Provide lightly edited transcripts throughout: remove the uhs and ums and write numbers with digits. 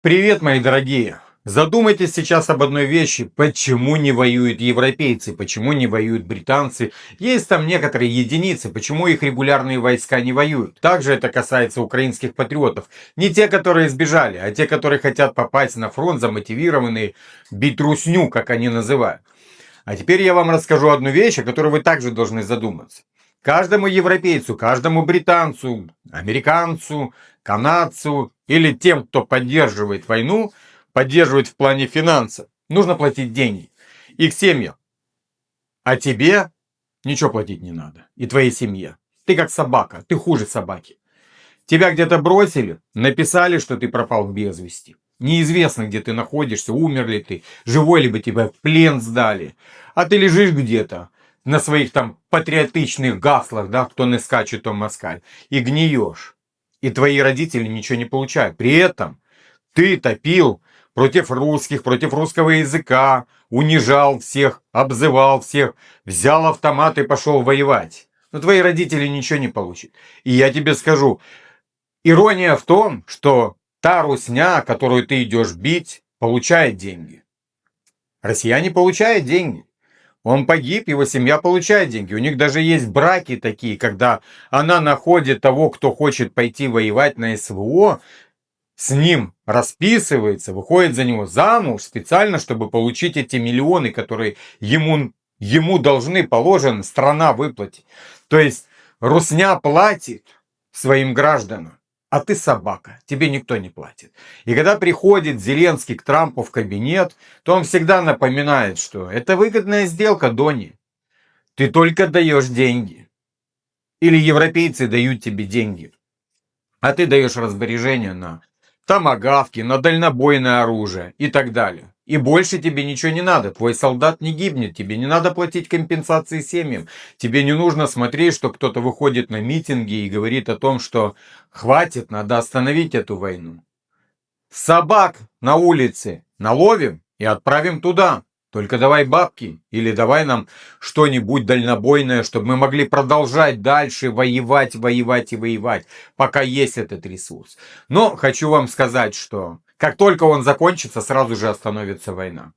Привет, мои дорогие! Задумайтесь сейчас об одной вещи. Почему не воюют европейцы? Почему не воюют британцы? Есть там некоторые единицы. Почему их регулярные войска не воюют? Также это касается украинских патриотов. Не те, которые сбежали, а те, которые хотят попасть на фронт, замотивированные бить русню, как они называют. А теперь я вам расскажу одну вещь, о которой вы также должны задуматься. Каждому европейцу, каждому британцу, американцу, канадцу или тем, кто поддерживает войну, поддерживает в плане финансов, нужно платить деньги их семьям. А тебе ничего платить не надо. И твоей семье. Ты как собака, ты хуже собаки. Тебя где-то бросили, написали, что ты пропал без вести. Неизвестно, где ты находишься, умер ли ты, живой, либо тебя в плен сдали. А ты лежишь где-то на своих там патриотичных гаслах, да, кто не скачет, то москаль, и гниешь. И твои родители ничего не получают. При этом ты топил против русских, против русского языка, унижал всех, обзывал всех, взял автомат и пошел воевать. Но твои родители ничего не получат. И я тебе скажу, ирония в том, что та русня, которую ты идешь бить, получает деньги. Россияне получают деньги. Он погиб, его семья получает деньги. У них даже есть браки такие, когда она находит того, кто хочет пойти воевать на СВО, с ним расписывается, выходит за него замуж специально, чтобы получить эти миллионы, которые ему должны, положено, страна выплатить. То есть русня платит своим гражданам, а ты собака, тебе никто не платит. И когда приходит Зеленский к Трампу в кабинет, то он всегда напоминает, что это выгодная сделка, Дони. Ты только даешь деньги. Или европейцы дают тебе деньги, а ты даешь распоряжение на томагавки, на дальнобойное оружие и так далее. И больше тебе ничего не надо. Твой солдат не гибнет. Тебе не надо платить компенсации семьям. Тебе не нужно смотреть, что кто-то выходит на митинги и говорит о том, что хватит, надо остановить эту войну. Собак на улице наловим и отправим туда. Только давай бабки или давай нам что-нибудь дальнобойное, чтобы мы могли продолжать дальше воевать, воевать и воевать, пока есть этот ресурс. Но хочу вам сказать, что как только он закончится, сразу же остановится война.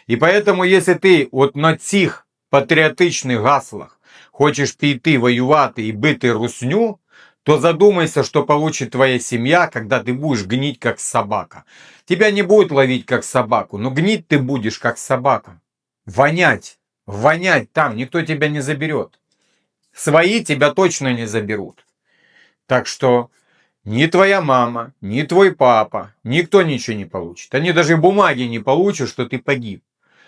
И поэтому, если ты вот на цих патріотичних гаслах хочешь піти воювати и бити русню, то задумайся, что получит твоя семья, когда ты будешь гнить как собака. Тебя не будут ловить как собаку, но гнить ты будешь как собака. Вонять, вонять там, никто тебя не заберет. Свои тебя точно не заберут. Так что ни твоя мама, ни твой папа, никто ничего не получит. Они даже бумаги не получат, что ты погиб.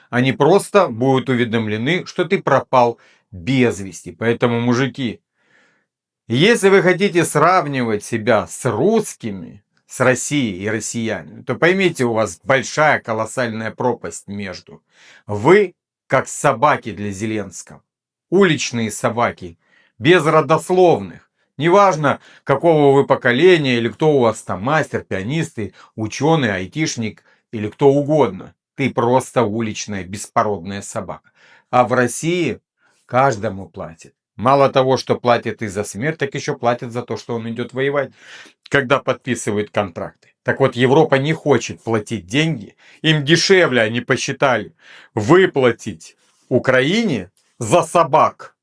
Они просто будут уведомлены, что ты пропал без вести. Поэтому, мужики, если вы хотите сравнивать себя с русскими, с Россией и россиянами, то поймите, у вас большая колоссальная пропасть между. Вы как собаки для Зеленского. Уличные собаки, без родословных. Неважно, какого вы поколения, или кто у вас там мастер, пианист, ученый, айтишник, или кто угодно. Ты просто уличная, беспородная собака. А в России каждому платят. Мало того, что платит и за смерть, так еще платит за то, что он идет воевать, когда подписывает контракты. Так вот, Европа не хочет платить деньги. Им дешевле, они посчитали, выплатить Украине за собак,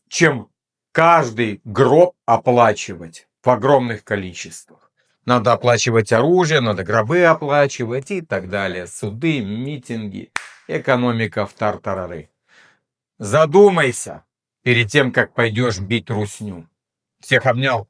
чем каждый гроб оплачивать в огромных количествах. Надо оплачивать оружие, надо гробы оплачивать и так далее. Суды, митинги, экономика в тартарары. Задумайся перед тем, как пойдешь бить русню. Всех обнял.